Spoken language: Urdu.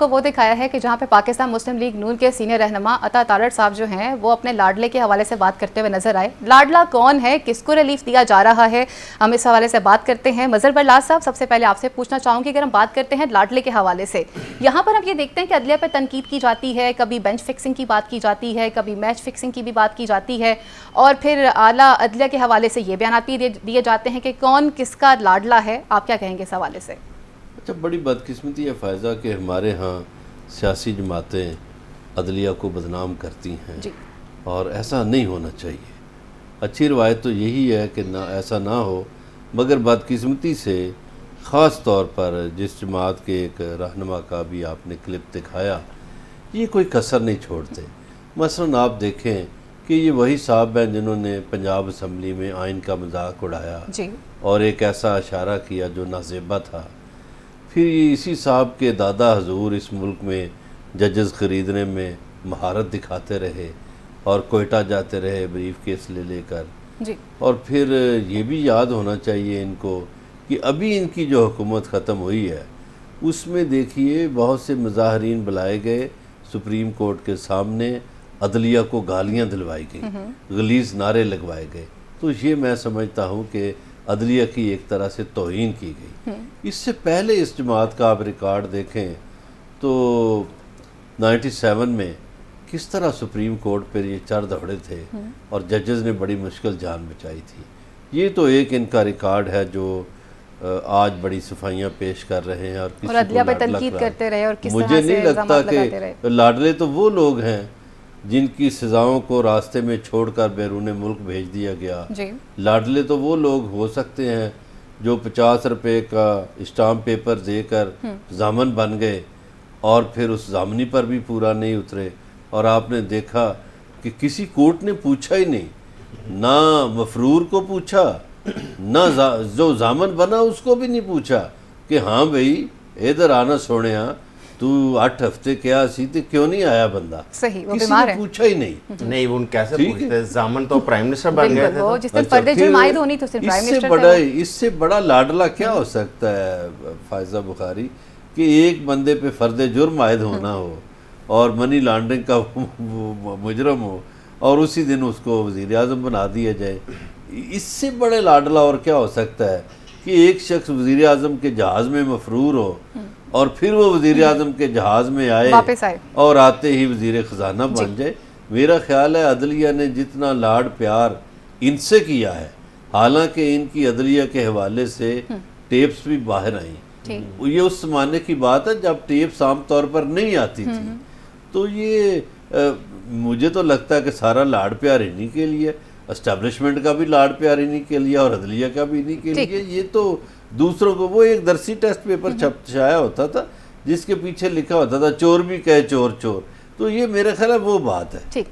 کو وہ دکھایا ہے کہ جہاں پہ پاکستان مسلم لیگ نون کے سینئر رہنما عطا تارڑ صاحب جو ہیں وہ اپنے لاڈلے کے حوالے سے بات کرتے ہوئے نظر آئے. لاڈلا کون ہے, کس کو ریلیف دیا جا رہا ہے, ہم اس حوالے سے بات کرتے ہیں. مظہر برلاس صاحب, سب سے پہلے آپ سے پوچھنا چاہوں گی, اگر ہم بات کرتے ہیں لاڈلے کے حوالے سے, یہاں پر ہم یہ دیکھتے ہیں کہ عدلیہ پہ تنقید کی جاتی ہے, کبھی بینچ فکسنگ کی بات کی جاتی ہے, کبھی میچ فکسنگ کی بھی بات کی جاتی ہے, اور پھر اعلیٰ عدلیہ کے حوالے سے یہ بیانات بھی دیے جاتے ہیں کہ کون کس کا لاڈلا ہے. آپ کیا کہیں گے اس حوالے سے؟ اچھا, بڑی بدقسمتی ہے فائزہ کہ ہمارے ہاں سیاسی جماعتیں عدلیہ کو بدنام کرتی ہیں جی. اور ایسا نہیں ہونا چاہیے. اچھی روایت تو یہی ہے کہ نہ ایسا نہ ہو, مگر بدقسمتی سے خاص طور پر جس جماعت کے ایک رہنما کا بھی آپ نے کلپ دکھایا, یہ کوئی کسر نہیں چھوڑتے. مثلاً آپ دیکھیں کہ یہ وہی صاحب ہیں جنہوں نے پنجاب اسمبلی میں آئین کا مذاق اڑایا جی. اور ایک ایسا اشارہ کیا جو نازیبہ تھا. پھر یہ اسی صاحب کے دادا حضور اس ملک میں ججز خریدنے میں مہارت دکھاتے رہے اور کوئٹہ جاتے رہے بریف کیس لے کر. جی. اور پھر یہ بھی یاد ہونا چاہیے ان کو کہ ابھی ان کی جو حکومت ختم ہوئی ہے اس میں دیکھیے بہت سے مظاہرین بلائے گئے سپریم کورٹ کے سامنے, عدلیہ کو گالیاں دلوائی گئیں, غلیظ نعرے لگوائے گئے. تو یہ میں سمجھتا ہوں کہ عدلیہ کی ایک طرح سے توہین کی گئی. اس سے پہلے اس جماعت کا آپ ریکارڈ دیکھیں تو 97 میں کس طرح سپریم کورٹ پر یہ چڑھ دوڑے تھے اور ججز نے بڑی مشکل جان بچائی تھی. یہ تو ایک ان کا ریکارڈ ہے جو آج بڑی صفائیاں پیش کر رہے ہیں اور کسی عدلیہ کو پہ تنقید کرتے رہے اور کس مجھے طرح نہیں سے لگتا الزامات لگاتے رہے. کہ لاڈلے تو وہ لوگ ہیں جن کی سزاؤں کو راستے میں چھوڑ کر بیرون ملک بھیج دیا گیا. جی. لاڈلے تو وہ لوگ ہو سکتے ہیں جو 50 روپے کا اسٹامپ پیپر دے کر ضامن بن گئے اور پھر اس ضامنی پر بھی پورا نہیں اترے, اور آپ نے دیکھا کہ کسی کورٹ نے پوچھا ہی نہیں, نہ مفرور کو پوچھا نہ جو ضامن بنا اس کو بھی نہیں پوچھا کہ ہاں بھئی ادھر آنا سونے ہاں تو 8 ہفتے کیا سی تے کیوں نہیں آیا بندہ. صحیح, وہ کسی بیمار نے ہے. پوچھا ہی نہیں. نہیں, وہ کیسے پوچھتے, ضامن تو پرائم منسٹر بن گئے تھے. وہ جس دن فرد جرم عائد ہونی تو صرف پرائم منسٹر تھے. اس سے بڑا لاڈلا کیا ہو سکتا ہے فائزہ بخاری کہ ایک بندے پہ فرد جرم عائد ہونا ہو اور منی لانڈرنگ کا مجرم ہو اور اسی دن اس کو وزیر اعظم بنا دیا جائے. اس سے بڑے لاڈلا اور کیا ہو سکتا ہے کہ ایک شخص وزیر اعظم کے جہاز میں مفرور ہو اور پھر وہ وزیر اعظم کے جہاز میں آئے اور آتے ہی وزیر خزانہ بن جائے. میرا خیال ہے عدلیہ نے جتنا لاڈ پیار ان سے کیا ہے, حالانکہ ان کی عدلیہ کے حوالے سے ٹیپس بھی باہر آئیں. یہ اس زمانے کی بات ہے جب ٹیپس عام طور پر نہیں آتی تھی. تو یہ مجھے تو لگتا ہے کہ سارا لاڈ پیار انہی کے لیے, اسٹیبلشمنٹ کا بھی لاڈ پیار انہی کے لیے اور عدلیہ کا بھی انہی کے لیے. یہ تو دوسروں کو, وہ ایک درسی ٹیسٹ پیپر چھایا ہوتا تھا جس کے پیچھے لکھا ہوتا تھا چور بھی کہے چور چور, تو یہ میرے خیال ہے وہ بات ہے. ٹھیک.